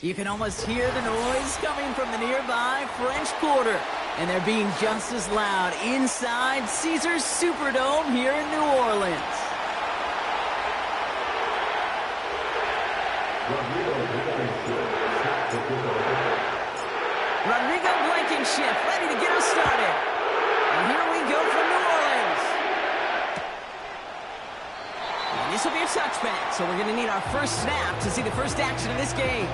You can almost hear the noise coming from the nearby French Quarter. And they're being just as loud inside Caesars Superdome here in New Orleans. Rodrigo Blankenship ready to get us started. And here we go from New Orleans. And this will be a touchback, so we're going to need our first snap to see the first action of this game.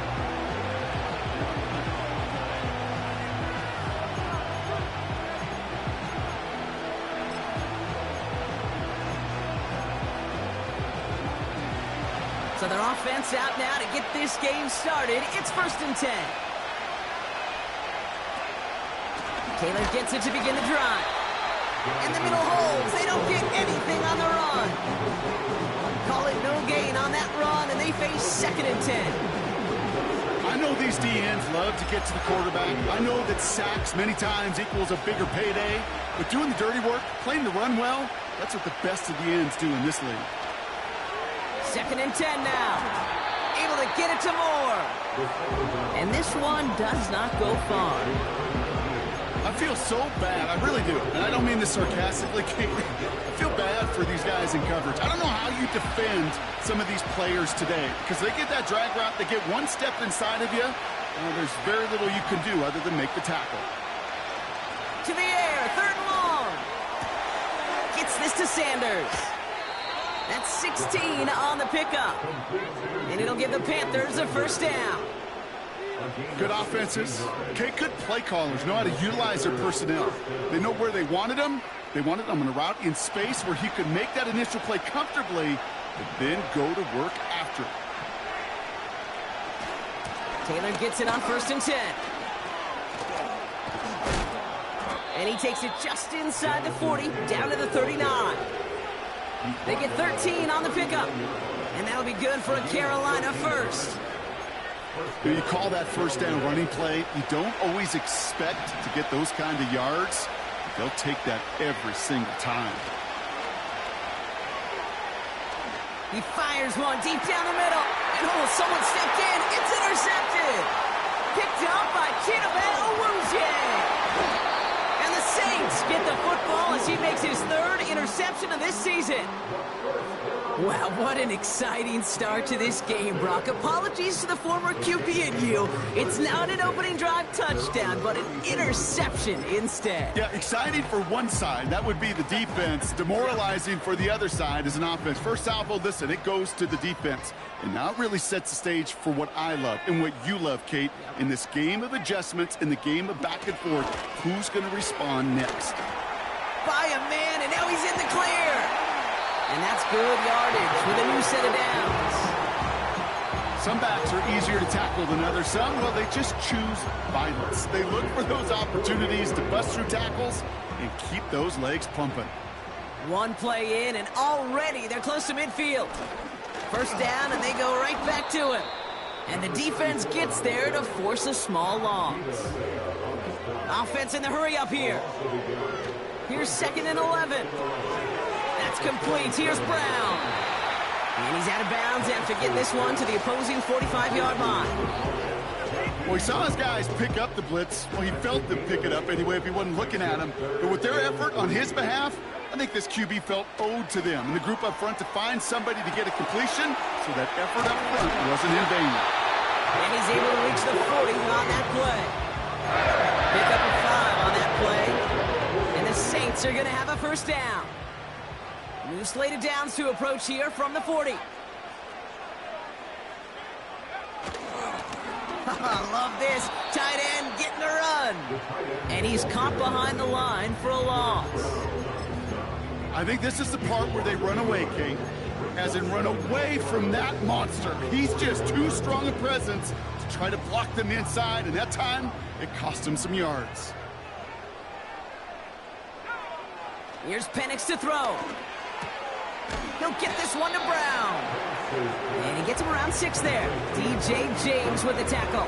So their offense out now to get this game started. It's 1st and 10. Taylor gets it to begin the drive. In the middle holes, they don't get anything on the run. Call it no gain on that run, and they face 2nd and 10. I know these D-ends love to get to the quarterback. I know that sacks many times equals a bigger payday. But doing the dirty work, playing the run well, that's what the best of the ends do in this league. 2nd and 10 now. Able to get it to Moore. And this one does not go far. I feel so bad. I really do. And I don't mean this sarcastically. I feel bad for these guys in coverage. I don't know how you defend some of these players today. Because they get that drag route, they get one step inside of you, there's very little you can do other than make the tackle. To the air, 3rd and long. Gets this to Sanders. That's 16 on the pickup. And it'll give the Panthers a 1st down. Good offenses. Okay, good play callers know how to utilize their personnel. They know where they wanted them. They wanted them on a route in space where he could make that initial play comfortably, but then go to work after it. Taylor gets it on 1st and 10. And he takes it just inside the 40, down to the 39. They get 13 on the pickup. And that'll be good for a Carolina 1st. You call that 1st down running play. You don't always expect to get those kind of yards. They'll take that every single time. He fires one deep down the middle. And someone stepped in. It's intercepted. Picked up by Chidobe Awuzie. And the Saints get the football as he makes his 3rd interception of this season. Wow, what an exciting start to this game, Brock. Apologies to the former QB and you. It's not an opening drive touchdown, but an interception instead. Yeah, exciting for one side. That would be the defense. Demoralizing for the other side as an offense. First salvo, listen, it goes to the defense. And now it really sets the stage for what I love and what you love, Kate. In this game of adjustments, in the game of back and forth, who's going to respond next? By a man, and now he's in the clear. And that's good yardage with a new set of downs. Some backs are easier to tackle than others. Some, well, they just choose violence. They look for those opportunities to bust through tackles and keep those legs pumping. One play in, and already they're close to midfield. 1st down, and they go right back to him. And the defense gets there to force a small loss. Offense in the hurry up here. Here's 2nd and 11. That's complete. Here's Brown. And he's out of bounds after getting this one to the opposing 45-yard line. Well, he saw his guys pick up the blitz. Well, he felt them pick it up anyway if he wasn't looking at him. But with their effort on his behalf, I think this QB felt owed to them and the group up front to find somebody to get a completion, so that effort up front wasn't in vain. And he's able to reach the 40 on that play. Pick up a 5 on that play. And the Saints are going to have a 1st down. New slate of downs to approach here from the 40. I love this. Tight end getting the run. And he's caught behind the line for a loss. I think this is the part where they run away, Kate. As in run away from that monster. He's just too strong a presence to try to block them inside, and that time, it cost him some yards. Here's Penix to throw. He'll get this one to Brown. And he gets him around 6 there. DJ James with the tackle.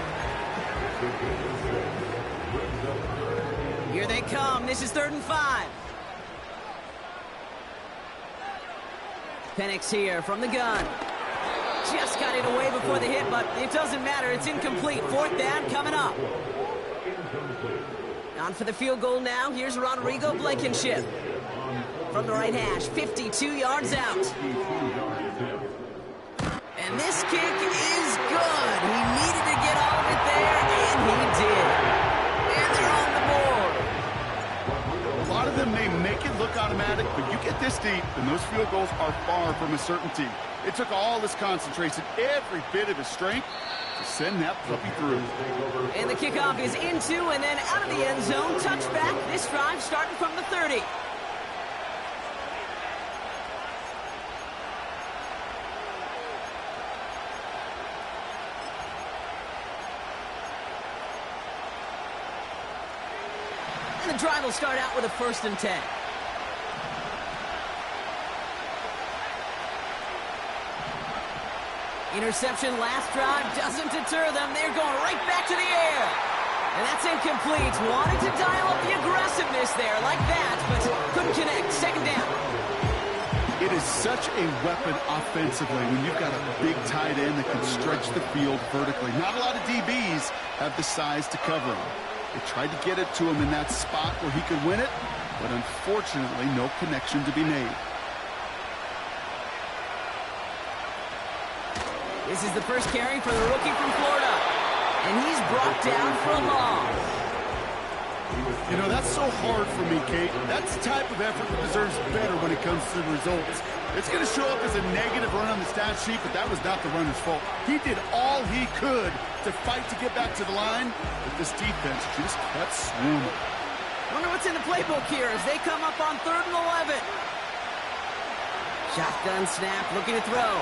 Here they come. This is 3rd and 5. Penix here from the gun. Just got it away before the hit, but it doesn't matter. It's incomplete. Fourth down coming up. On for the field goal now. Here's Rodrigo Blankenship. From the right hash, 52 yards out. And this kick is good. He needed to get all of it there, and he did. And they're on the board. A lot of them may make it look automatic, but you get this deep, and those field goals are far from a certainty. It took all his concentration, every bit of his strength, to send that puppy through. And the kickoff is into and then out of the end zone. Touchback. This drive starting from the 30. And the drive will start out with a 1st and 10. Interception last drive doesn't deter them. They're going right back to the air. And that's incomplete. Wanted to dial up the aggressiveness there like that, but couldn't connect. 2nd down. It is such a weapon offensively when you've got a big tight end that can stretch the field vertically. Not a lot of DBs have the size to cover him. They tried to get it to him in that spot where he could win it, but unfortunately no connection to be made. This is the first carry for the rookie from Florida. And he's brought down for a loss. You know, that's so hard for me, Kate. That's the type of effort that deserves better when it comes to the results. It's going to show up as a negative run on the stat sheet, but that was not the runner's fault. He did all he could to fight to get back to the line, but this defense just kept swarming. Wonder what's in the playbook here as they come up on 3rd and 11. Shotgun snap, looking to throw.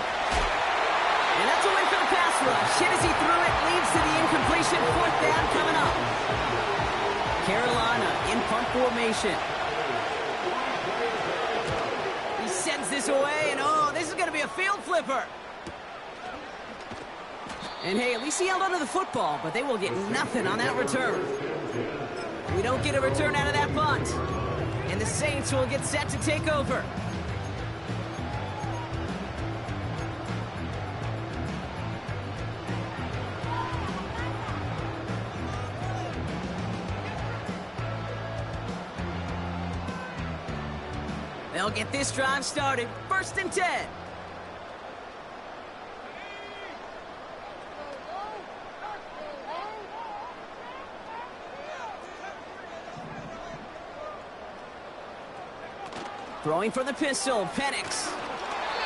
And that's away for the pass rush. Hit as he threw it, leads to the incompletion. 4th down coming up. Carolina in punt formation. He sends this away, and oh, this is going to be a field flipper. And hey, at least he held onto the football, but they will get nothing on that return. We don't get a return out of that punt. And the Saints will get set to take over. They'll get this drive started. 1st and 10. Throwing for the pistol, Penix.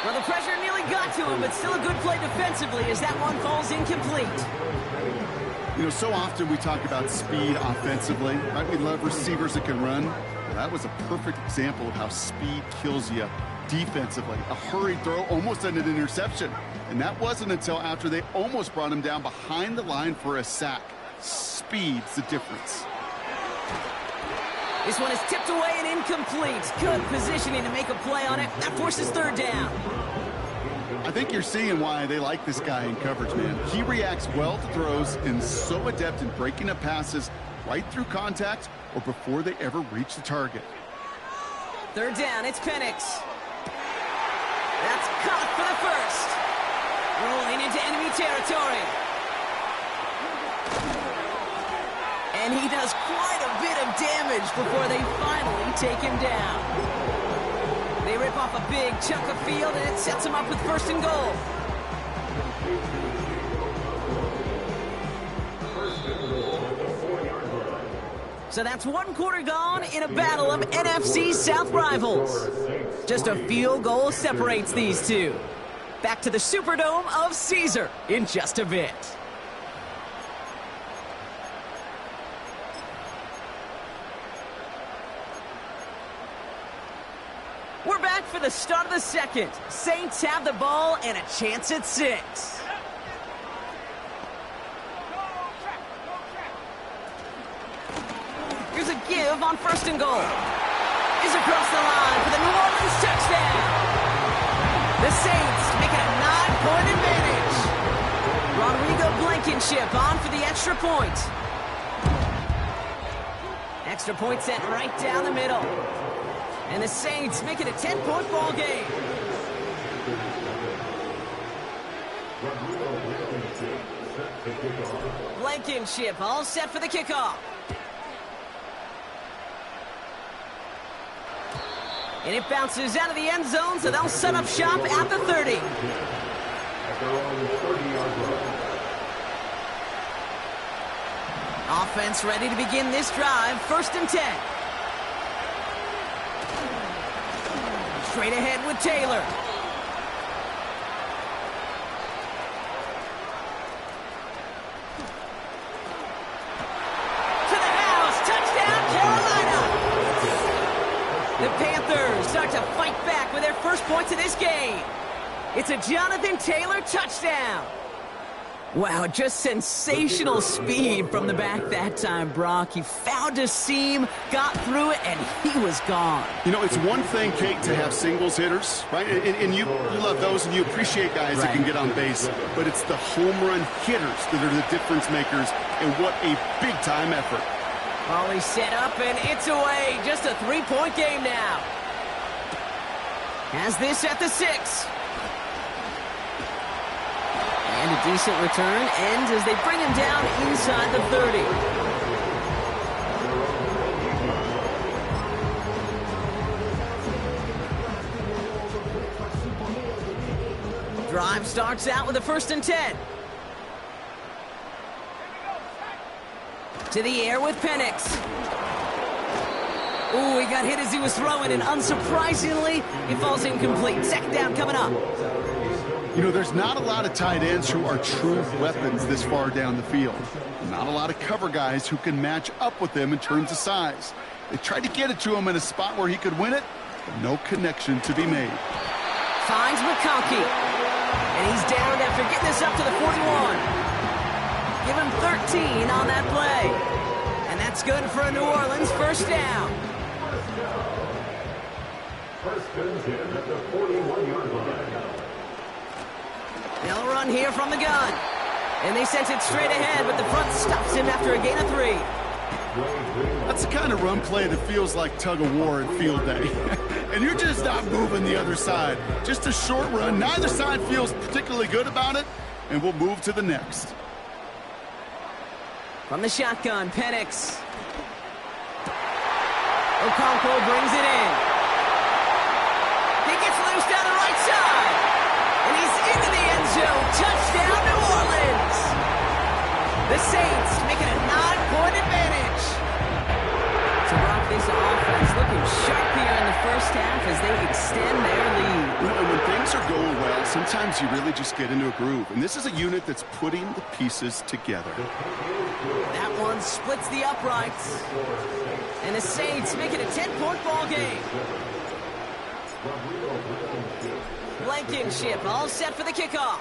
Well, the pressure nearly got to him, but still a good play defensively as that one falls incomplete. You know, so often we talk about speed offensively, right? We love receivers that can run. Well, that was a perfect example of how speed kills you defensively. A hurried throw almost ended an interception. And that wasn't until after they almost brought him down behind the line for a sack. Speed's the difference. This one is tipped away and incomplete. Good positioning to make a play on it. That forces 3rd down. I think you're seeing why they like this guy in coverage, man. He reacts well to throws and so adept in breaking up passes right through contact or before they ever reach the target. 3rd down, it's Penix. That's caught for the 1st. Rolling into enemy territory. And he does quite a bit of damage before they finally take him down. They rip off a big chunk of field, and it sets him up with 1st and goal. So that's 1 quarter gone in a battle of NFC South rivals. Just a field goal separates these two. Back to the Superdome of Caesar in just a bit. We're back for the start of the 2nd. Saints have the ball and a chance at 6. Here's a give on 1st and goal. Is across the line for the New Orleans touchdown. The Saints make it a 9-point advantage. Rodrigo Blankenship on for the extra point. Extra point sent right down the middle. And the Saints make it a 10-point ball game. Blankenship all set for the kickoff. And it bounces out of the end zone, so they'll set up shop at the 30. Offense ready to begin this drive. 1st and 10. Straight ahead with Taylor. To the house. Touchdown, Carolina. The Panthers start to fight back with their first points of this game. It's a Jonathan Taylor touchdown. Wow, just sensational speed from the back that time, Brock. He found a seam, got through it, and he was gone. You know, it's one thing, Kate, to have singles hitters, right? And you love those, and you appreciate guys that can get on base. But it's the home run hitters that are the difference makers, and what a big-time effort. Volley set up, and it's away. Just a 3-point game now. Has this at the 6. And a decent return ends as they bring him down inside the 30. Drive starts out with a 1st and 10. To the air with Penix. Ooh, he got hit as he was throwing, and unsurprisingly, he falls incomplete. 2nd down coming up. You know, there's not a lot of tight ends who are true weapons this far down the field. Not a lot of cover guys who can match up with them in terms of size. They tried to get it to him in a spot where he could win it, but no connection to be made. Finds McConkey. And he's down after getting this up to the 41. Give him 13 on that play. And that's good for a New Orleans 1st down. They'll run here from the gun. And they sent it straight ahead, but the front stops him after a gain of 3. That's the kind of run play that feels like tug-of-war at field day. And you're just not moving the other side. Just a short run. Neither side feels particularly good about it, and we'll move to the next. From the shotgun, Penix. Okonkwo brings it in. He gets loose down the right side. And he's into the end zone. Touchdown, New Orleans. The Saints making a 9-point advantage. So, Brock, this offense looking sharp here in the 1st half as they extend their lead. You know, and when things are going well, sometimes you really just get into a groove. And this is a unit that's putting the pieces together. That one splits the uprights. And the Saints make it a 10-point ball game. Blankenship all set for the kickoff.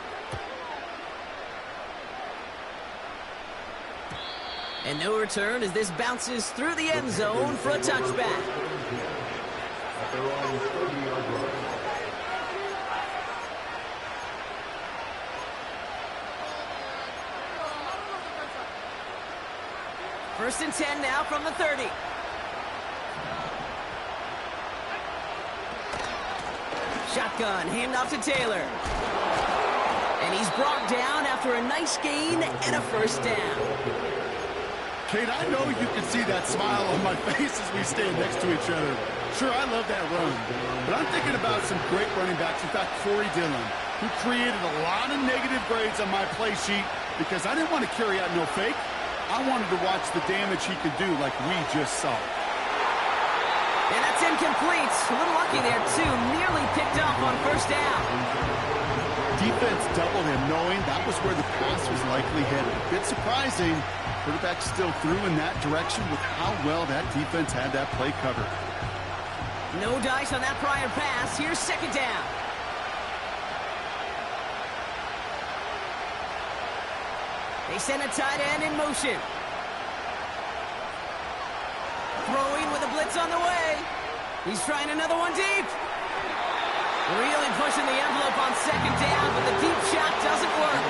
And no return as this bounces through the end zone for a touchback. First and 10 now from the 30. Shotgun, handoff to Taylor. And he's brought down after a nice gain and a 1st down. Kate, I know you can see that smile on my face as we stand next to each other. Sure, I love that run. But I'm thinking about some great running backs. In fact, Corey Dillon, who created a lot of negative grades on my play sheet because I didn't want to carry out no fake. I wanted to watch the damage he could do like we just saw. And that's incomplete. A little lucky there, too. Nearly picked up on 1st down. Defense doubled him, knowing that was where the pass was likely headed. A bit surprising. Quarterback still threw in that direction with how well that defense had that play covered. No dice on that prior pass. Here's 2nd down. They send a tight end in motion. Throwing with a blitz on the way. He's trying another one deep. Really pushing the envelope on 2nd down, but the deep shot doesn't work.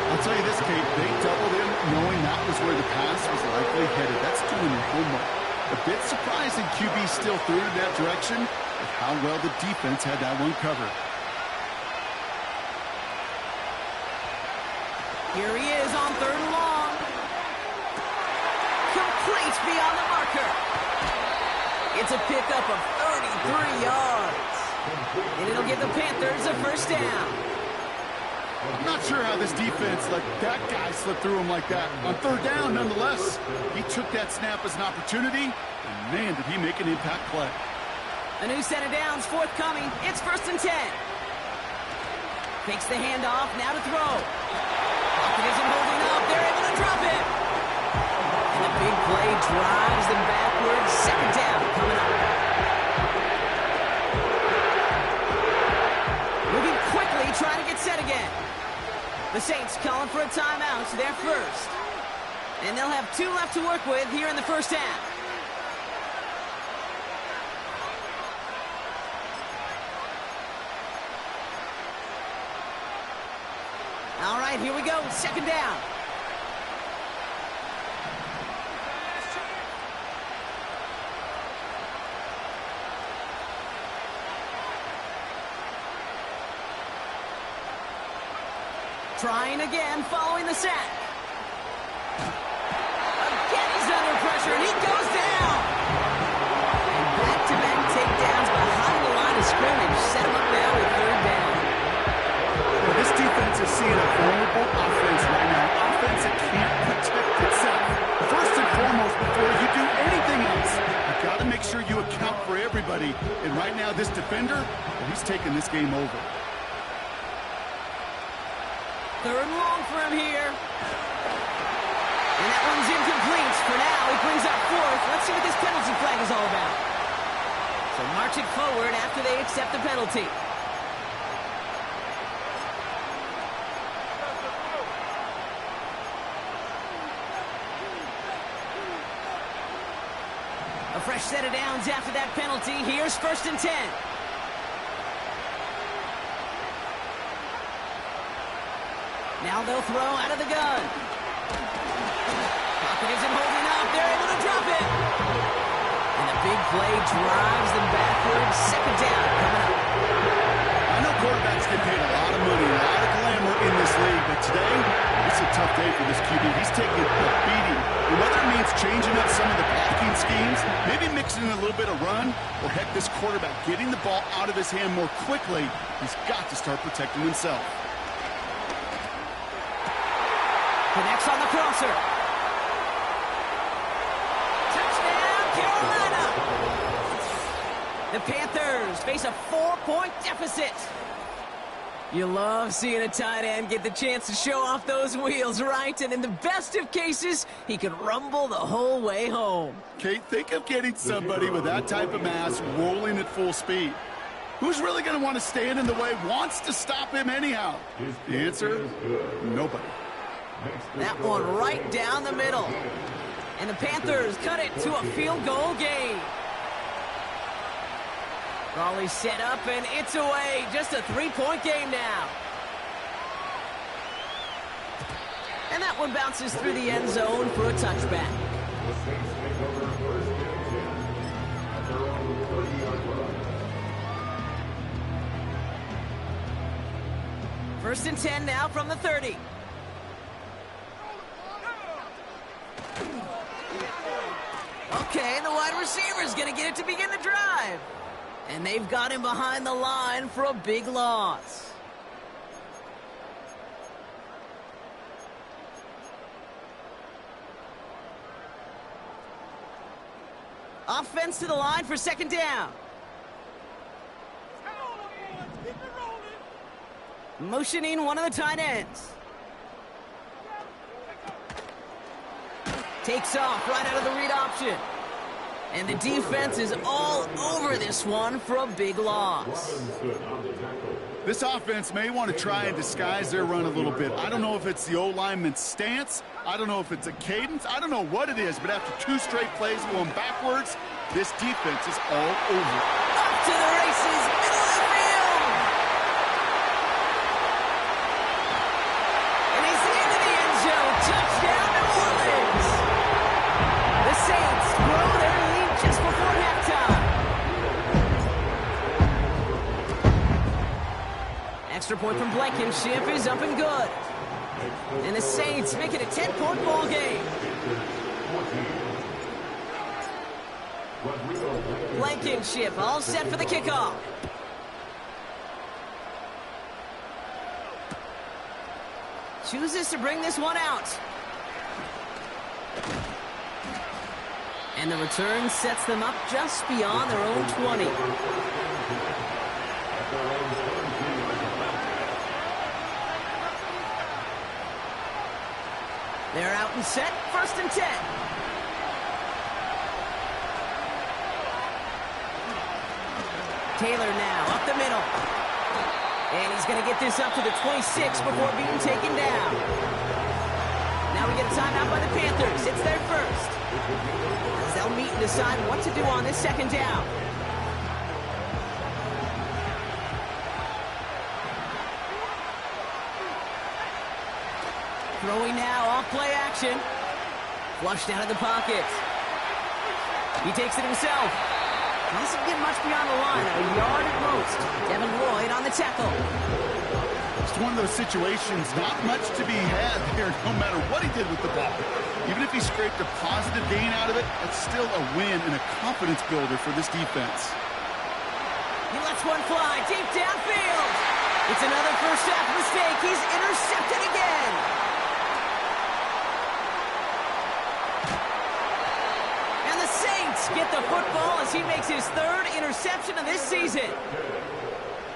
I'll tell you this, Kate, they doubled him knowing that was where the pass was likely headed. That's doing your homework. A bit surprising QB still threw in that direction, but how well the defense had that one covered. Here he is on 3rd and long. Complete beyond the marker. It's a pickup of 33 yards. And it'll give the Panthers a 1st down. I'm not sure how this defense let that guy slip through him like that. On 3rd down, nonetheless, he took that snap as an opportunity, and man, did he make an impact play. A new set of downs forthcoming. It's 1st and 10. Fakes the handoff, now to throw. Pocket isn't holding up. They're able to drop it. And the big play drives them backwards. 2nd down coming up. Moving quickly, trying to get set again. The Saints calling for a timeout, so they're first. And they'll have 2 left to work with here in the 1st half. All right, here we go. 2nd down. Trying again, following the sack. Again, he's under pressure, and he goes down. And back-to-back takedowns behind the line of scrimmage. Set him up now with 3rd down. Well, this defense is seeing a vulnerable offense right now. Offense that can't protect itself. First and foremost, before you do anything else, you've got to make sure you account for everybody. And right now, this defender, he's taking this game over. 3rd and long for him here. And that one's incomplete. For now, he brings up 4th. Let's see what this penalty flag is all about. So march it forward after they accept the penalty. A fresh set of downs after that penalty. Here's 1st and 10. Now they'll throw out of the gun. Pocket isn't holding up. They're able to drop it. And the big play drives them backwards. 2nd down coming up. I know quarterbacks get paid a lot of money, a lot of glamour in this league, but today, it's a tough day for this QB. He's taking a beating. And whether it means changing up some of the blocking schemes, maybe mixing in a little bit of run, or heck, this quarterback getting the ball out of his hand more quickly, he's got to start protecting himself. Connects on the crosser. Touchdown, Carolina! The Panthers face a 4-point deficit. You love seeing a tight end get the chance to show off those wheels, right? And in the best of cases, he could rumble the whole way home. Kate, think of getting somebody with that type of mass rolling at full speed. Who's really going to want to stand in the way, wants to stop him anyhow? The answer, nobody. That one right down the middle. And the Panthers cut it to a field goal game. Raleigh set up, and it's away. Just a 3-point game now. And that one bounces through the end zone for a touchback. First and 10 now from the 30. Okay, the wide receiver's going to get it to begin the drive. And they've got him behind the line for a big loss. Offense to the line for 2nd down. Motioning one of the tight ends. Takes off right out of the read option. And the defense is all over this one for a big loss. This offense may want to try and disguise their run a little bit. I don't know if it's the O-lineman's stance. I don't know if it's a cadence. I don't know what it is, but after 2 straight plays going backwards, this defense is all over. Up to the races, middle of the field. And he's into the end zone. Touchdown, New Orleans. The Saints grow their lead just before halftime. Extra point from Blankenship is up and good. And the Saints make it a 10-point ball game. Blankenship all set for the kickoff. Chooses to bring this one out. And the return sets them up just beyond their own 20. They're out and set, 1st and 10. Taylor now, up the middle. And he's going to get this up to the 26 before being taken down. Now we get a timeout by the Panthers. It's their first. As they'll meet and decide what to do on this 2nd down. Throwing now, off play action. Flushed out of the pocket. He takes it himself. Doesn't get much beyond the line, a yard at most. Devin Lloyd on the tackle. It's one of those situations, not much to be had there, no matter what he did with the ball. Even if he scraped a positive gain out of it, it's still a win and a confidence builder for this defense. He lets one fly deep downfield. It's another first half mistake. He's intercepted again. And the Saints get the football as he makes his 3rd interception of this season.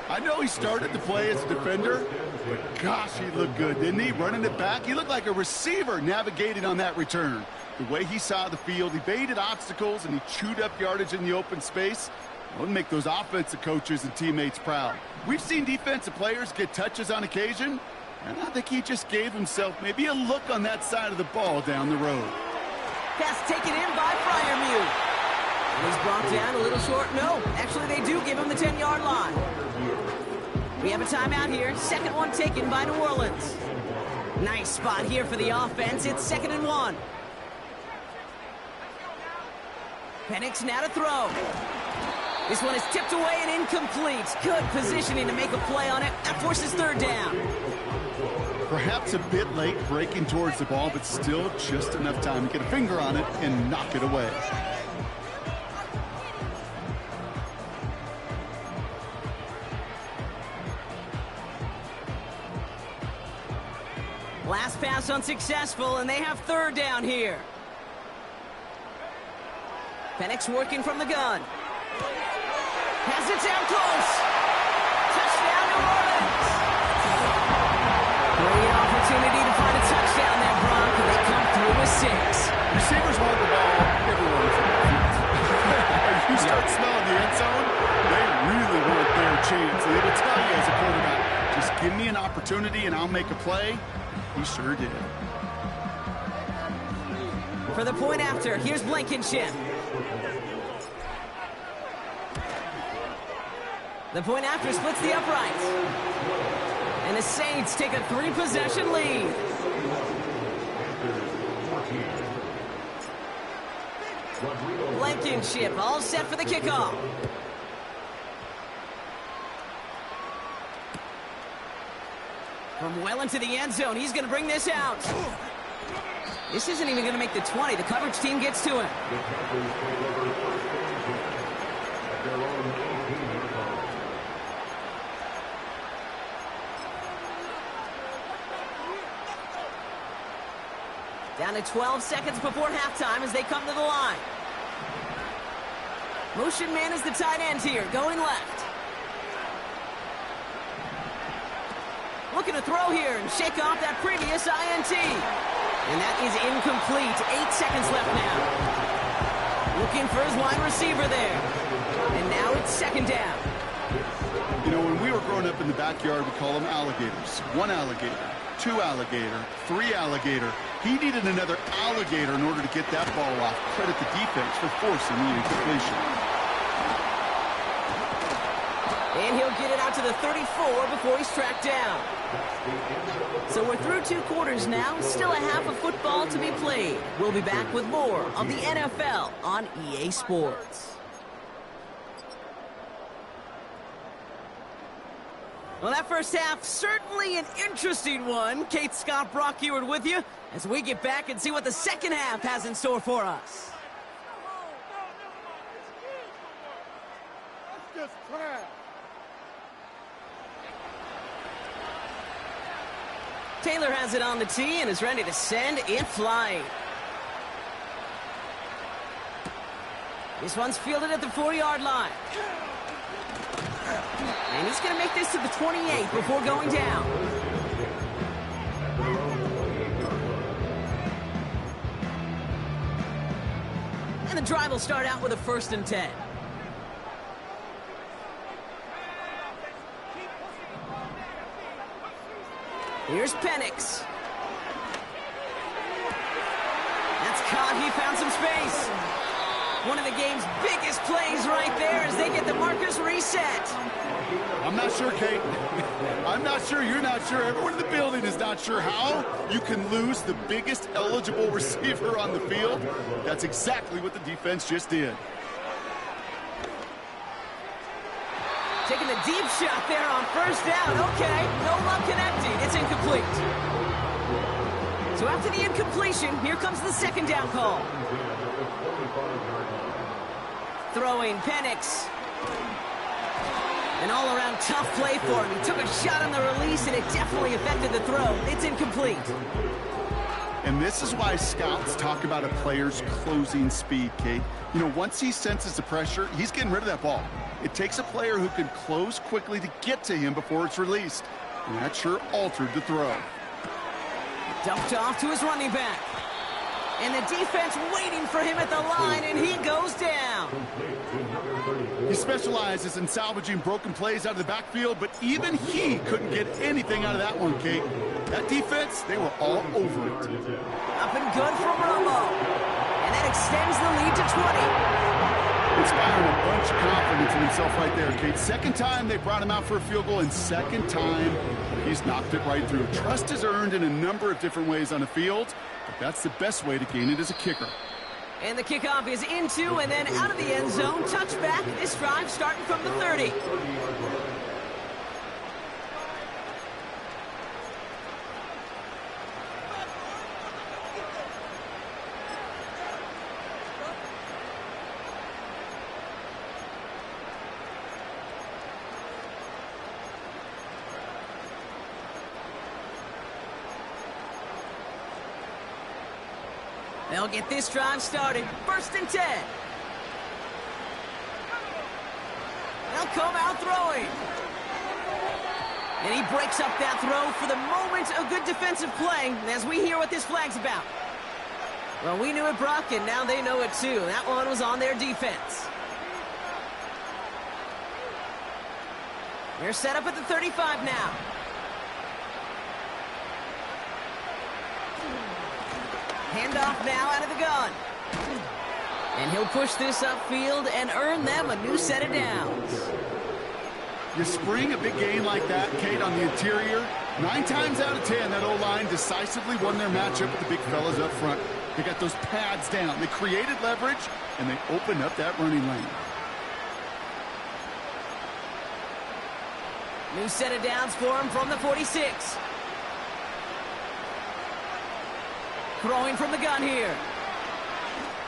I know he started to play as a defender, but gosh, he looked good, didn't he? Running it back, he looked like a receiver navigating on that return. The way he saw the field, he baited obstacles, and he chewed up yardage in the open space. It would make those offensive coaches and teammates proud. We've seen defensive players get touches on occasion, and I think he just gave himself maybe a look on that side of the ball down the road. Pass taken in by Freiermuth. And he's brought down a little short. No, actually they do give him the 10-yard line. We have a timeout here. 2nd one taken by New Orleans. Nice spot here for the offense. It's 2nd and 1. Penix now to throw. This one is tipped away and incomplete. Good positioning to make a play on it. That forces 3rd down. Perhaps a bit late breaking towards the ball, but still just enough time to get a finger on it and knock it away. Last pass unsuccessful, and they have 3rd down here. Penix working from the gun. Has it down close. Touchdown, New Orleans. Great opportunity to find a touchdown there, Brock, and they come through with 6. Receivers want the ball everywhere from the field. If you start smelling the end zone, they really want their chance. They will tell you as a quarterback, just give me an opportunity and I'll make a play. He sure did. For the point after, here's Blankenship. The point after splits the uprights. And the Saints take a 3-possession lead. Blankenship all set for the kickoff. From well into the end zone, he's going to bring this out. This isn't even going to make the 20. The coverage team gets to him. Down to 12 seconds before halftime as they come to the line. Motion man is the tight end here, going left. Looking to throw here and shake off that previous INT. And that is incomplete. 8 seconds left now. Looking for his wide receiver there. And now it's 2nd down. You know, when we were growing up in the backyard, we call them alligators. 1 alligator, 2 alligator, 3 alligator. He needed another alligator in order to get that ball off. Credit the defense for forcing the incompletion. And he'll get it out to the 34 before he's tracked down. So we're through 2 quarters now. Still a half of football to be played. We'll be back with more of the NFL on EA Sports. Well, that first half, certainly an interesting one. Kate, Scott, Brock Ewart with you as we get back and see what the second half has in store for us. That's just trash. Taylor has it on the tee and is ready to send it flying. This one's fielded at the 4-yard line. And he's going to make this to the 28 before going down. And the drive will start out with a 1st and 10. Here's Penix. That's caught. He found some space. One of the game's biggest plays right there as they get the markers reset. I'm not sure, Kate. I'm not sure. You're not sure. Everyone in the building is not sure how you can lose the biggest eligible receiver on the field. That's exactly what the defense just did. Taking the deep shot there on 1st down. Okay, no luck connecting. It's incomplete. So after the incompletion, here comes the 2nd down call. Throwing Penix. An all-around tough play for him. He took a shot on the release, and it definitely affected the throw. It's incomplete. And this is why scouts talk about a player's closing speed, Kate. You know, once he senses the pressure, he's getting rid of that ball. It takes a player who can close quickly to get to him before it's released. And that sure altered the throw. Dumped off to his running back. And the defense waiting for him at the line, and he goes down. He specializes in salvaging broken plays out of the backfield, but even he couldn't get anything out of that one, Kate. That defense, they were all over it. Up and good from Romo. And that extends the lead to 20. Inspiring a bunch of confidence in himself right there, Kate. 2nd time they brought him out for a field goal, and 2nd time he's knocked it right through. Trust is earned in a number of different ways on the field, but that's the best way to gain it as a kicker. And the kickoff is into and then out of the end zone. Touchback. This drive starting from the 30. They'll get this drive started. 1st and 10. They'll come out throwing. And he breaks up that throw. For the moment, a good defensive play as we hear what this flag's about. Well, we knew it, Brock, and now they know it too. That one was on their defense. They're set up at the 35 now. Handoff now out of the gun. And he'll push this upfield and earn them a new set of downs. You spring a big game like that, Kate, on the interior, 9 times out of 10, that O-line decisively won their matchup with the big fellas up front. They got those pads down. They created leverage, and they opened up that running lane. New set of downs for him from the 46. Throwing from the gun here.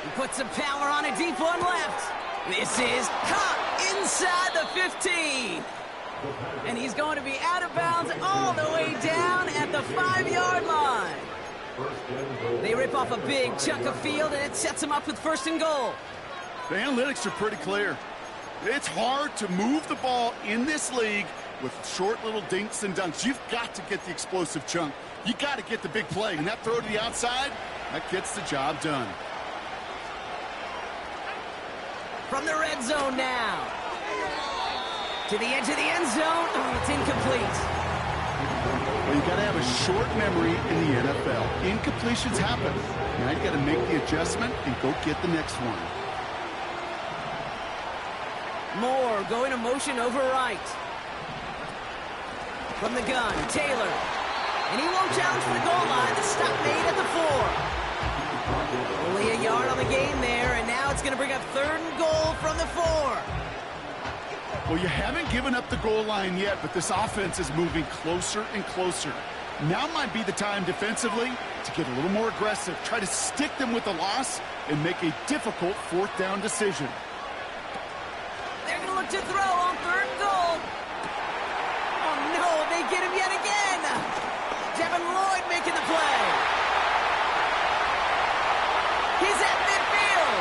He puts some power on a deep one left. This is caught inside the 15. And he's going to be out of bounds all the way down at the 5-yard line. They rip off a big chunk of field, and it sets them up with 1st and goal. The analytics are pretty clear. It's hard to move the ball in this league with short little dinks and dunks. You've got to get the explosive chunk. You got to get the big play, and that throw to the outside, that gets the job done. From the red zone now. To the edge of the end zone. Oh, it's incomplete. Well, you got to have a short memory in the NFL. Incompletions happen. Now you got to make the adjustment and go get the next one. Moore going to motion over right. From the gun, Taylor. And he won't challenge for the goal line. The stop made at the 4. Only a yard on the game there, and now it's going to bring up 3rd and goal from the 4. Well, you haven't given up the goal line yet, but this offense is moving closer and closer. Now might be the time defensively to get a little more aggressive, try to stick them with the loss, and make a difficult fourth down decision. They're going to look to throw on third goal. Oh, no, they get him yet again. Devin Lloyd making the play. He's at midfield.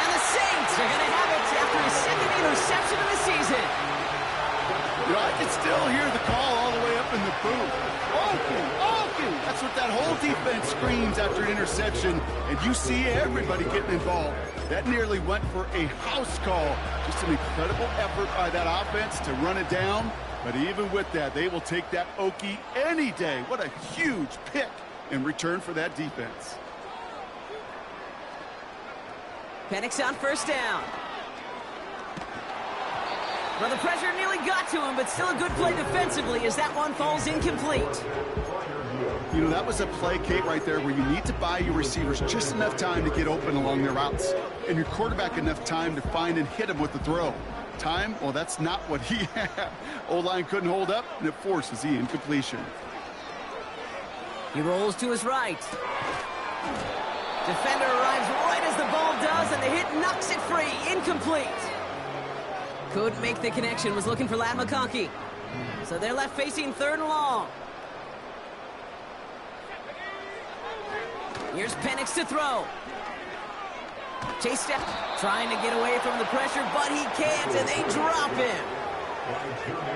And the Saints are going to have it after his second interception of the season. You know, I can still hear the call all the way up in the booth. Oku! That's what that whole defense screams after an interception, and you see everybody getting involved. That nearly went for a house call. Just an incredible effort by that offense to run it down, but even with that, they will take that Okie any day. What a huge pick in return for that defense. Penix on first down. Well, the pressure nearly got to him, but still a good play defensively as that one falls incomplete. You know, that was a play, Kate, right there where you need to buy your receivers just enough time to get open along their routes, and your quarterback enough time to find and hit him with the throw. Time, well, that's not what he had. O-line couldn't hold up, and it forces the incompletion. He rolls to his right. Defender arrives right as the ball does, and the hit knocks it free. Incomplete. Couldn't make the connection, was looking for Ladd McConkey. So they're left facing third and long. Here's Penix to throw. Chase step, trying to get away from the pressure, but he can't, and they drop him.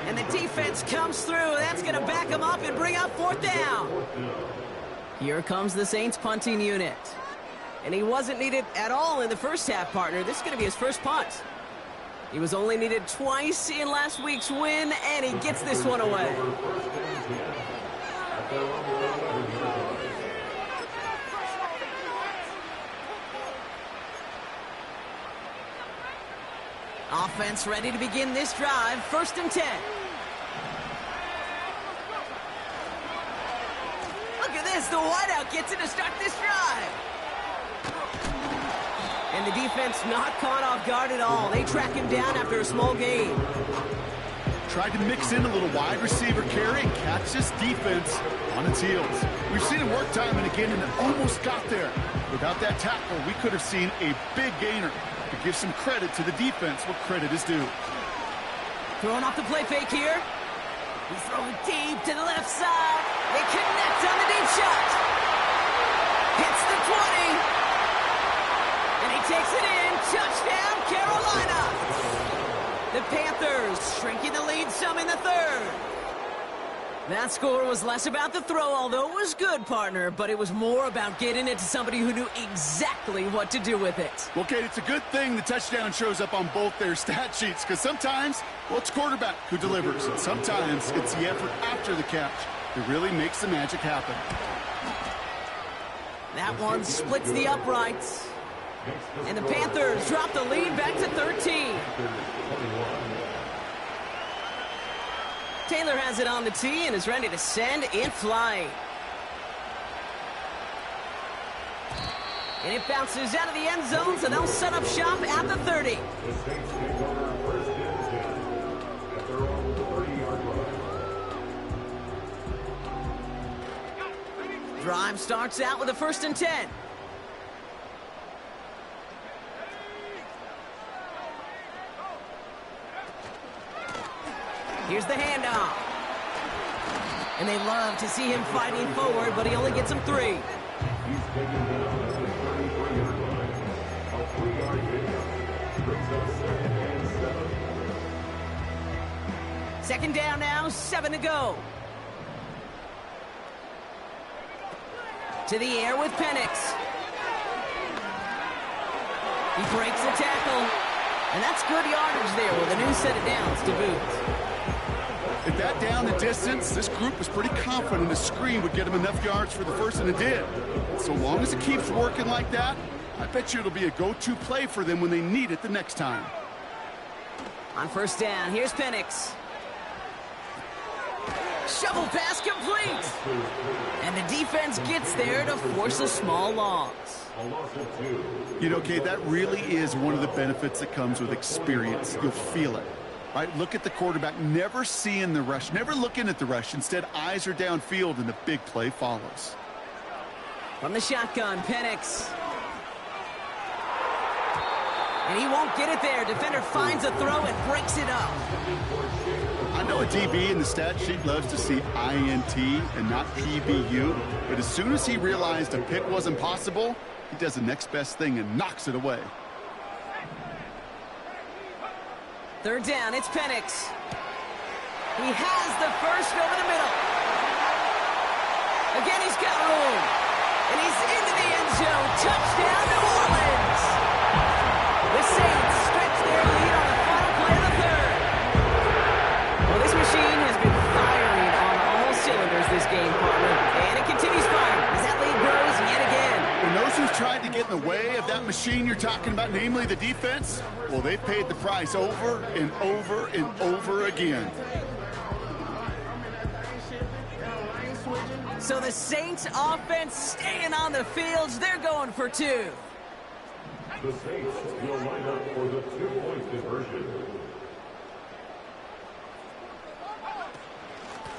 And the defense comes through, and that's going to back him up and bring up fourth down. Here comes the Saints punting unit. And he wasn't needed at all in the first half, partner. This is going to be his first punt. He was only needed twice in last week's win, and he gets this one away. Offense ready to begin this drive. 1st and 10. Look at this. The wideout gets it to start this drive. And the defense not caught off guard at all. They track him down after a small gain. Tried to mix in a little wide receiver carry and catch this defense on its heels. We've seen it work time and again, and it almost got there. Without that tackle, we could have seen a big gainer. To give some credit to the defense, what credit is due. Throwing off the play fake here. He's throwing deep to the left side. They connect on the deep shot. Hits the 20. And he takes it in. Touchdown, Carolina. The Panthers shrinking the lead some in the third. That score was less about the throw, although it was good, partner, but it was more about getting it to somebody who knew exactly what to do with it. Well, Kate, it's a good thing the touchdown shows up on both their stat sheets, because sometimes, well, it's quarterback who delivers, and sometimes it's the effort after the catch that really makes the magic happen. That one splits the uprights. And the Panthers drop the lead back to 13. Taylor has it on the tee and is ready to send it flying. And it bounces out of the end zone, so they'll set up shop at the 30. Drive starts out with a 1st and 10. Here's the handoff. And they love to see him fighting forward, but he only gets him 3. Second down now, 7 to go. To the air with Penix. He breaks the tackle. And that's good yardage there with a new set of downs to boot. At that down the distance, this group was pretty confident a screen would get him enough yards for the first, and it did. So long as it keeps working like that, I bet you it'll be a go-to play for them when they need it the next time. On 1st down, here's Penix. Shovel pass complete. And the defense gets there to force a small loss. You know, Kate, that really is one of the benefits that comes with experience. You'll feel it. Right, look at the quarterback, never seeing the rush, never looking at the rush. Instead, eyes are downfield, and the big play follows. From the shotgun, Penix. And he won't get it there. Defender finds a throw and breaks it up. I know a DB in the stat sheet loves to see INT and not PBU, but as soon as he realized a pick wasn't possible, he does the next best thing and knocks it away. Third down, it's Penix. He has the first over the middle. Again, he's got room. And he's into the end zone. Touchdown, New Orleans. The Saints stretch their lead on the final play of the third. Well, this machine has been firing on all cylinders this game, partner. And it continues firing as that lead grows yet again. And those who've tried to get in the way of that machine you're talking about, namely the defense, well, they've paid the price over and over and over again. So the Saints offense staying on the fields. They're going for two. The Saints will line up for the 2-point conversion.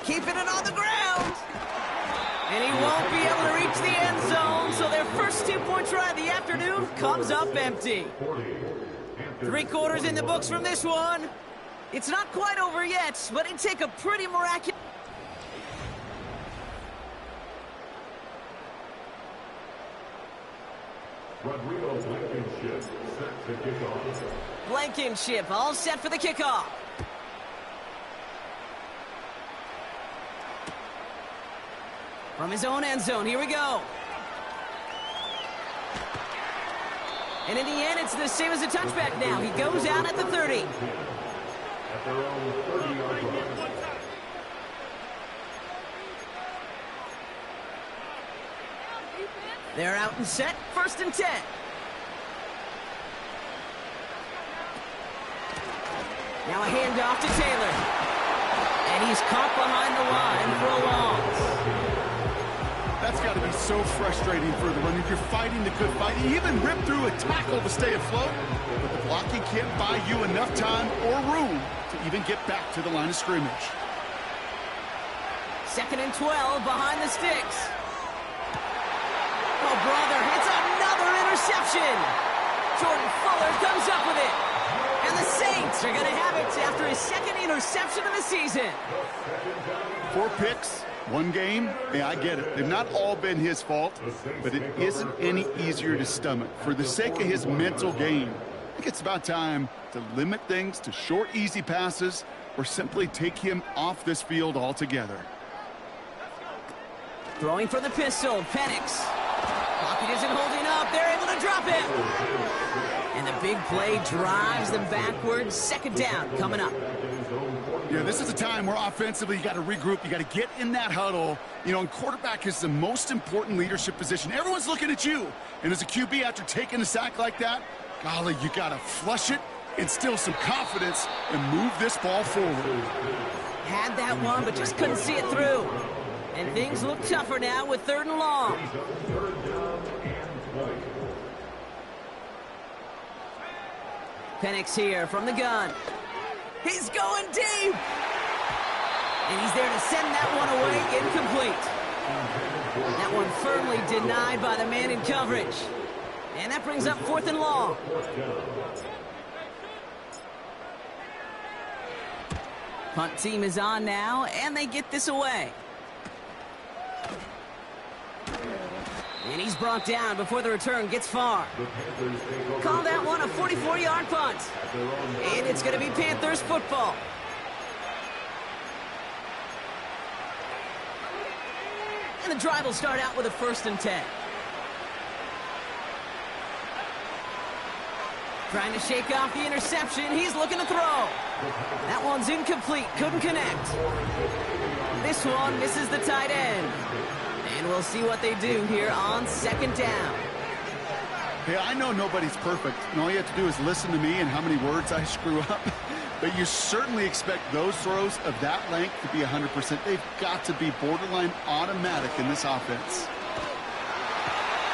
Keeping it on the ground. And he won't be able to reach the end zone, so their first 2-point try of the afternoon comes up empty. 3 quarters in the books from this one. It's not quite over yet, but it'd take a pretty miraculous... Rodrigo Blankenship set to kick off. Blankenship all set for the kickoff. From his own end zone, here we go. And in the end, it's the same as a touchback now. He goes out at the 30. At their own 30-yard line. They're out and set, 1st and 10. Now a handoff to Taylor. And he's caught behind the line for a loss. That's got to be so frustrating for the runner. You're fighting the good fight. You even ripped through a tackle to stay afloat, but the blocking can't buy you enough time or room to even get back to the line of scrimmage. 2nd and 12 behind the sticks. Oh, brother, it's another interception. Jordan Fuller comes up with it. And the Saints are going to have it after his 2nd interception of the season. 4 picks, 1 game. Yeah, I get it. They've not all been his fault, but it isn't any easier to stomach. For the sake of his mental game, I think it's about time to limit things to short, easy passes or simply take him off this field altogether. Throwing for the pistol, Penix. Pocket isn't holding up. They're able to drop it. And the big play drives them backwards. 2nd down coming up. Yeah, this is a time where offensively you got to regroup. You got to get in that huddle. You know, and quarterback is the most important leadership position. Everyone's looking at you. And as a QB, after taking a sack like that, golly, you got to flush it, instill some confidence, and move this ball forward. Had that one, but just couldn't see it through. And things look tougher now with 3rd and long. Penix here from the gun. He's going deep. And he's there to send that one away incomplete. That one firmly denied by the man in coverage. And that brings up 4th and long. Punt team is on now, and they get this away. And he's brought down before the return gets far. Call that one a 44-yard punt. And it's going to be Panthers football. And the drive will start out with a 1st and 10. Trying to shake off the interception. He's looking to throw. That one's incomplete. Couldn't connect. This one misses the tight end. And we'll see what they do here on 2nd down. Hey, I know nobody's perfect. And all you have to do is listen to me and how many words I screw up. But you certainly expect those throws of that length to be 100%. They've got to be borderline automatic in this offense.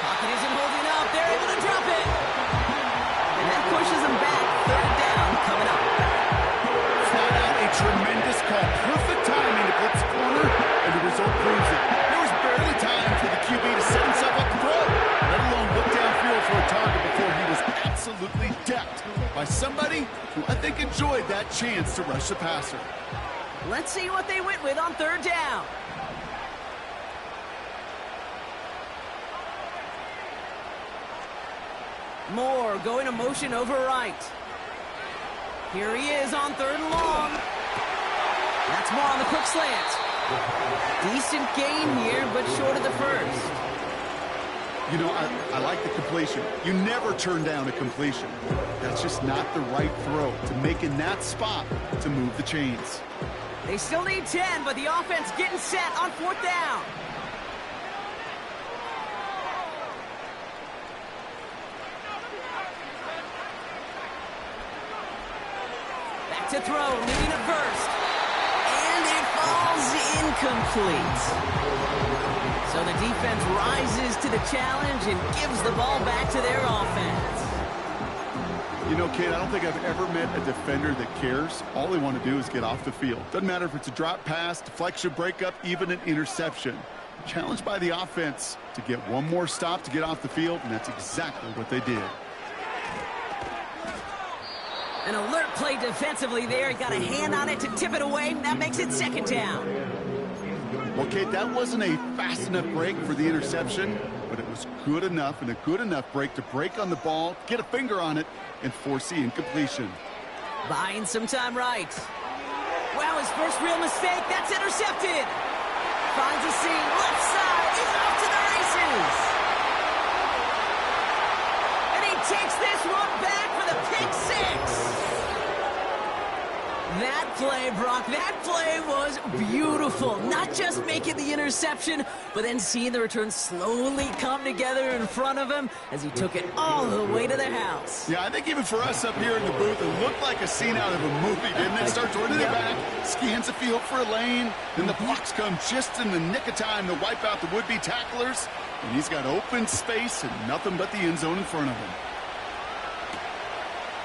Pocket isn't holding up. They're able to drop it. And that pushes them back. Third down coming up. Flat out a tremendous call. Perfect timing to blitz the corner, and the result proves it. There was barely time for the QB to set himself up to throw, let alone look downfield for a target before he was absolutely decked by somebody who I think enjoyed that chance to rush the passer. Let's see what they went with on third down. Moore going to motion over right. Here he is on third and long. That's Moore on the quick slant. Decent gain here, but short of the first. You know, I like the completion. You never turn down a completion. That's just not the right throw to make in that spot to move the chains. They still need 10, but the offense getting set on fourth down. Back to throw, leading at first. And it falls incomplete. So the defense rises to the challenge and gives the ball back to their offense. You know, Kate, I don't think I've ever met a defender that cares. All they want to do is get off the field. Doesn't matter if it's a drop pass, deflection, breakup, even an interception. Challenged by the offense to get one more stop to get off the field, and that's exactly what they did. An alert play defensively there. Got a hand on it to tip it away. That makes it second down. Well, Kate, that wasn't a fast enough break for the interception, but it was good enough and a good enough break to break on the ball, get a finger on it, and force the incompletion. Buying some time right. Wow, his first real mistake. That's intercepted. Finds a seam. Left side. He's off to the races. And he takes this one back for the pick six. That play, Brock, that play was beautiful. Not just making the interception, but then seeing the return slowly come together in front of him as he took it all the way to the house. Yeah, I think even for us up here in the booth, it looked like a scene out of a movie, didn't it? Starts running it back, scans the field for a lane, then the blocks come just in the nick of time to wipe out the would-be tacklers, and he's got open space and nothing but the end zone in front of him.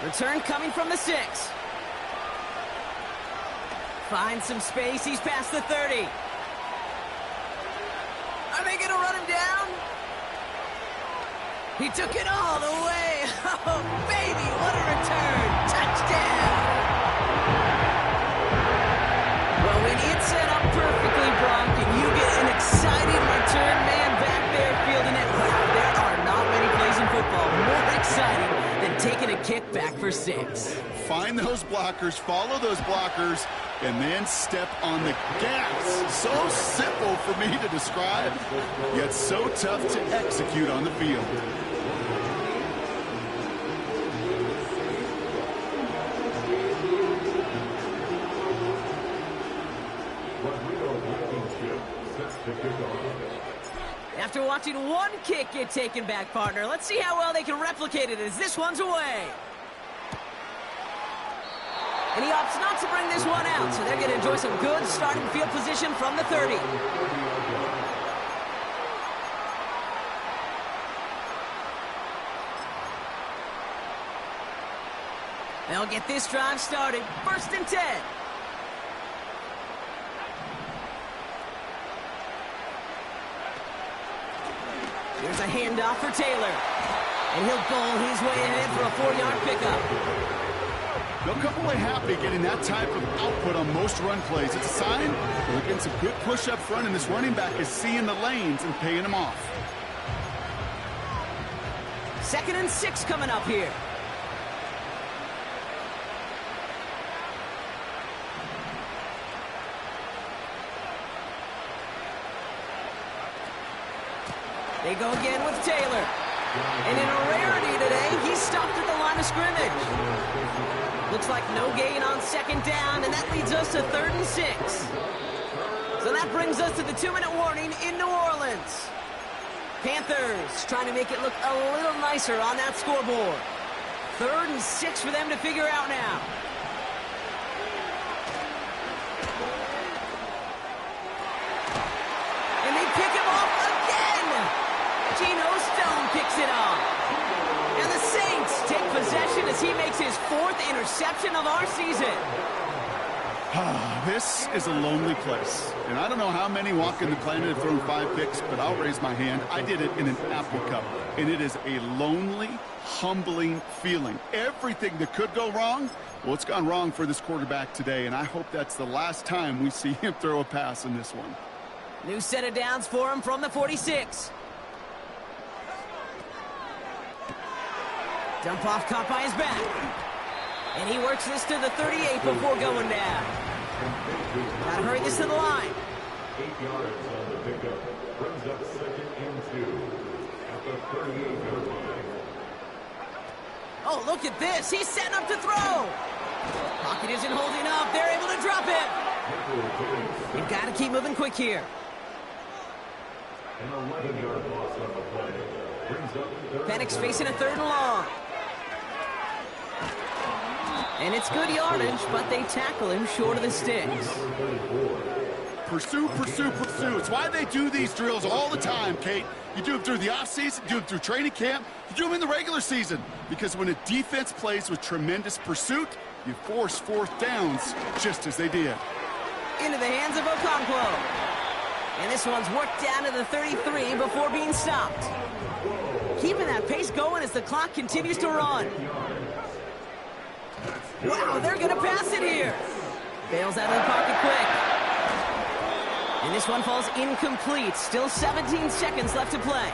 Return coming from the 6. Finds some space. He's past the 30. Are they going to run him down? He took it all the way. Oh, baby, what a return. Touchdown. Well, when it's set up perfectly, Brock, and you get an excited return man back there fielding it, wow, there are not many plays in football more exciting than taking a kick back for 6. Find those blockers, follow those blockers, and then step on the gas. So simple for me to describe, yet so tough to execute on the field. After watching one kick get taken back, partner, let's see how well they can replicate it as this one's away. And he opts not to bring this one out, so they're going to enjoy some good starting field position from the 30. They'll get this drive started. 1st and 10. Here's a handoff for Taylor. And he'll bowl his way ahead for a 4-yard pickup. They'll come away happy getting that type of output on most run plays. It's a sign they're getting some good push up front, and this running back is seeing the lanes and paying them off. 2nd and 6 coming up here. They go again with Taylor. And in a rarity today, he's stopped at the line of scrimmage. Looks like no gain on 2nd down, and that leads us to 3rd and 6. So that brings us to the 2-minute warning in New Orleans. Panthers trying to make it look a little nicer on that scoreboard. 3rd and 6 for them to figure out now. Geno Stone kicks it off. And the Saints take possession as he makes his 4th interception of our season. This is a lonely place. And I don't know how many walking the planet have thrown 5 picks, but I'll raise my hand. I did it in an Apple Cup. And it is a lonely, humbling feeling. Everything that could go wrong, well, it's gone wrong for this quarterback today. And I hope that's the last time we see him throw a pass in this one. New set of downs for him from the 46. Dump off caught by his back. And he works this to the 38 before going down. Gotta hurry this to the line. 8 yards on the pickup. Brings up 2nd and 2 at the 38-yard line. Oh, look at this. He's setting up to throw. Pocket isn't holding up. They're able to drop it. You've got to keep moving quick here. An 11-yard loss on the play. Brings up Penix facing a 3rd and long. And it's good yardage, but they tackle him short of the sticks. Pursue, pursue, pursue. It's why they do these drills all the time, Kate. You do them through the offseason, do them through training camp, you do them in the regular season. Because when a defense plays with tremendous pursuit, you force 4th downs just as they did. Into the hands of Okonkwo. And this one's worked down to the 33 before being stopped. Keeping that pace going as the clock continues to run. Wow, they're going to pass it here. Bails out of the pocket quick. And this one falls incomplete. Still 17 seconds left to play.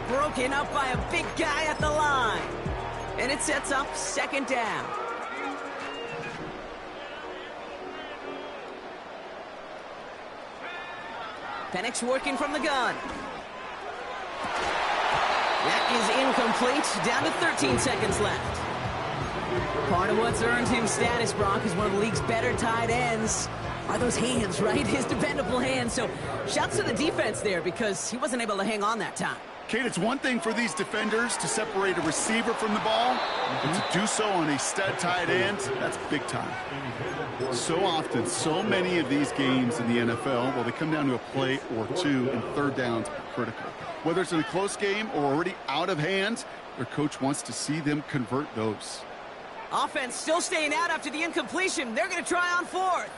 Broken up by a big guy at the line. And it sets up 2nd down. Penix working from the gun. That is incomplete. Down to 13 seconds left. Part of what's earned him status, Brock, is one of the league's better tight ends. Are those hands, right? His dependable hands. So shouts to the defense there because he wasn't able to hang on that time. Kate, it's one thing for these defenders to separate a receiver from the ball, but to do so on a stud tight end, that's big time. So often, so many of these games in the NFL, well, they come down to a play or two, and 3rd downs are critical. Whether it's in a close game or already out of hand, their coach wants to see them convert those. Offense still staying out after the incompletion. They're going to try on 4th.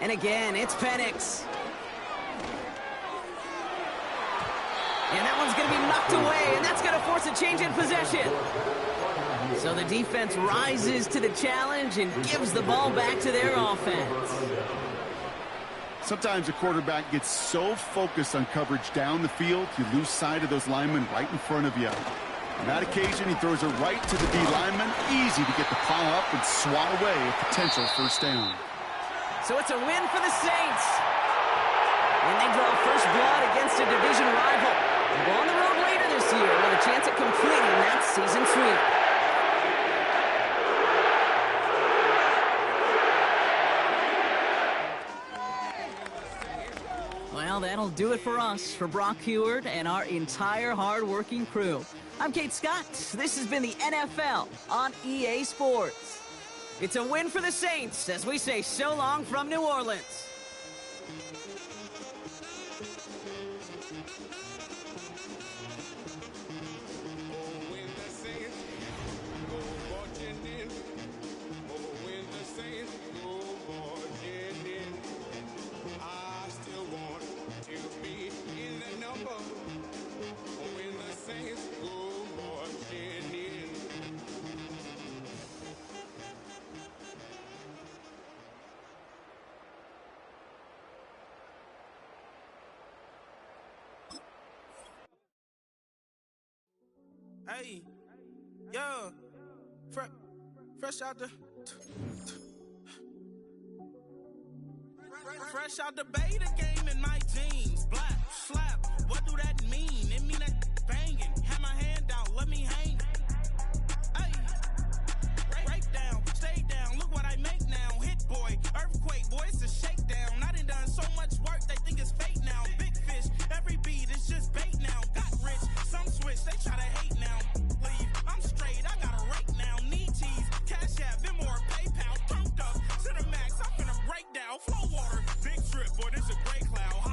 And again, it's Penix. And that one's going to be knocked away, and that's going to force a change in possession. So the defense rises to the challenge and gives the ball back to their offense. Sometimes a quarterback gets so focused on coverage down the field, you lose sight of those linemen right in front of you. On that occasion, he throws it right to the D lineman. Easy to get the pile up and swat away a potential 1st down. So it's a win for the Saints. And they draw first blood against a division rival. They'll go on the road later this year with a chance at completing that season sweep. Well, that'll do it for us, for Brock Huard and our entire hard-working crew. I'm Kate Scott. This has been the NFL on EA Sports. It's a win for the Saints as we say so long from New Orleans. Hey, yo, fresh out the beta game in my jeans. Black, slap, what do that mean? It mean that banging. Have my hand out, let me hang. Hey, break down, stay down, look what I make now. Hit boy, earthquake, boy, it's a shakedown. I done so much work, they think it's fake now. Big fish, every beat is just bait now. Got rich, some switch, they try to hate now. Leave, I'm straight, I got a rake now. Need cheese, cash app, Venmo or PayPal. Pumped up to the max, I'm finna break down. Flow water, big trip, boy, this a gray cloud.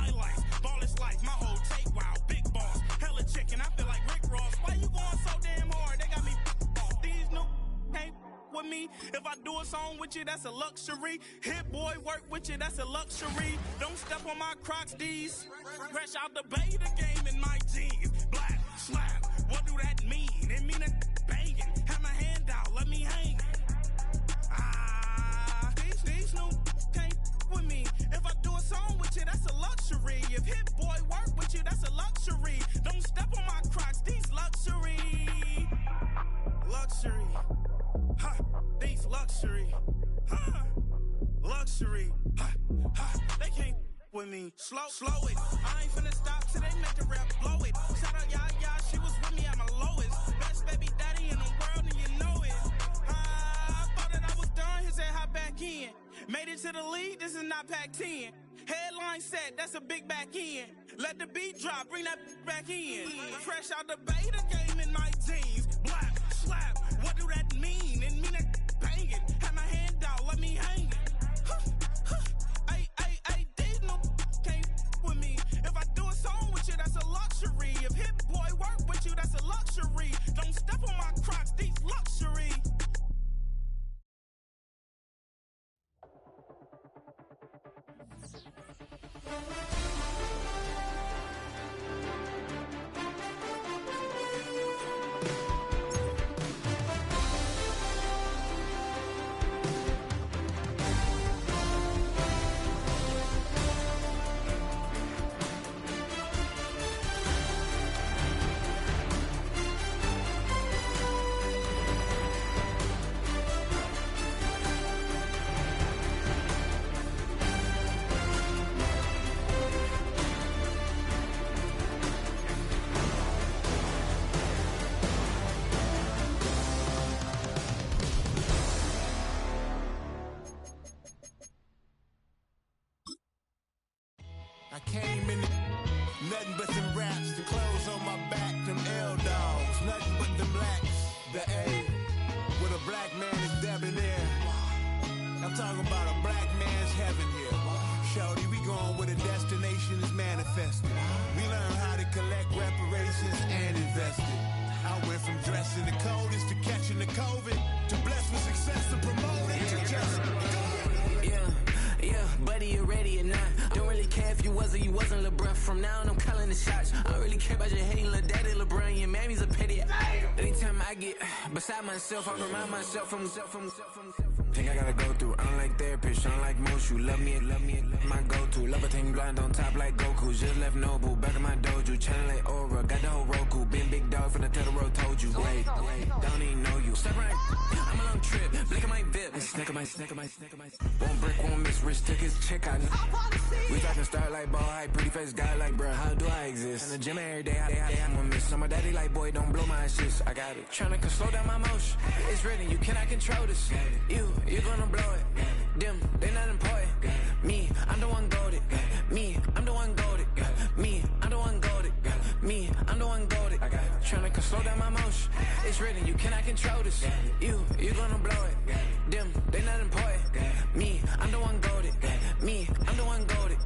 If I do a song with you, that's a luxury. Hit boy work with you, that's a luxury. Don't step on my Crocs, D's. Fresh out the beta game in my jeans. Black, slap, what do that mean? It mean a banging. Have my hand out, let me hang. These new can't with me. If I do a song with you, that's a luxury. If hit boy work with you, that's a luxury. Don't step on my Crocs, these luxury. Luxury. Ha, these luxury. Ha, luxury. Ha, ha, they can't with me. Slow it. I ain't finna stop till they make the rap blow it. Shout out Yaya, she was with me at my lowest. Best baby daddy in the world and you know it. I thought that I was done, he said hop back in. Made it to the lead, this is not Pac-10. Headline set, that's a big back end. Let the beat drop, bring that back in. Fresh out the beta game in my jeans. Black, slap, what do that mean? It mean a banging. Have my hand out, let me hang. Ay, these no can't with me. If I do a song with you, that's a luxury. If hit boy work with you, that's a luxury. Don't step on my Crocs, these luxury. I came in nothing but them raps, the clothes on my back, them L-dogs, nothing but them blacks, the A, with a black man is debonair. I'm talking about a black man's heaven here. Shorty, we going where the destination is manifested. We learn how to collect reparations and invest it. I went from dressing the coldest to catching the COVID, to blessed with success to promote it, to just go. Yeah, buddy, you ready or not? Don't really care if you was or you wasn't LeBron. From now on, I'm calling the shots. I don't really care about your hating little daddy LeBron. Your mammy's a pity. Anytime I get beside myself, I remind myself from Think I gotta go through. I don't like therapists, I don't like most. You love me, my go-to. Love a thing blind on top like Goku. Just left Nobu, back in my dojo. Channel like Aura, got the whole Roku. Been big dog from the Tether Road, told you. Wait, don't even know you. Step right, I'm a long trip. Blink of my VIP. Snack of my. One brick, one miss. Rich took his check out. We talking start like ball high, pretty face guy like, bruh, how do I exist? In the gym every day, I'm gonna miss. So my daddy like, boy, don't blow my assist. I got it. Tryna slow down my motion. It's written, you cannot control this. You gonna blow it. Them, they not important. Me, I'm the one goaded. Me, I'm the one goaded. Me, I'm the one goaded. Me, I'm the one goaded. I got it. Tryna slow down my motion. It's written, you cannot control this. You gonna blow it. Them, they not important. Me, I'm the one goaded. Me, I'm the one goaded.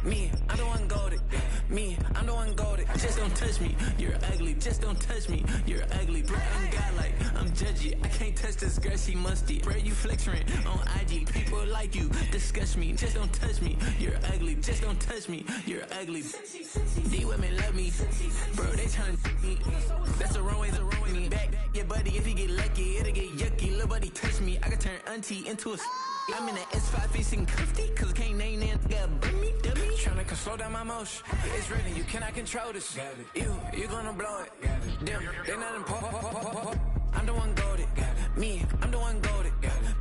Me, I'm the one goaded. Me, I'm the one goaded. Just don't touch me, you're ugly. Just don't touch me, you're ugly. Bro, I'm godlike, I'm judgy. I can't touch this girl, she musty. Bro, you flexing on IG. People like you disgust me. Just don't touch me, you're ugly. Just don't touch me, you're ugly. These women love me, bro, they tryna me. That's the wrong way, me. Back your buddy, if he get lucky, it'll get yucky. Little buddy touch me, I can turn auntie into a I'm in the S5 facing cuffy, cause I can't name that guy but me, dummy. Tryna slow down my motion. It's written, you cannot control this. You gonna blow it. Them, they not important. I'm the one goaded. Me, I'm the one goaded.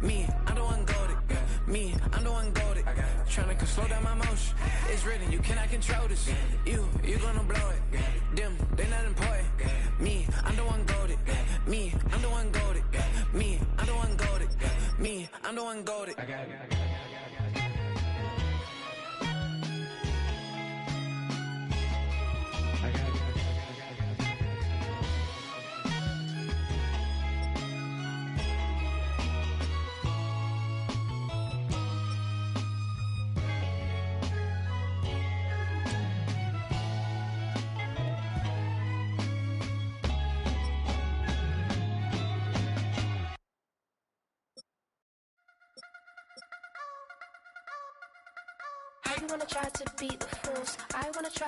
Me, I'm the one goaded. Me, I'm the one goaded. Tryna slow down my motion. It's written, you cannot control this. You gonna blow it. Them, they not important. Me, I'm the one goaded. Me, I'm the one goaded. Me, I'm the one goaded. Me, I'm the one goaded. I got it. You wanna try to beat the fools. I wanna try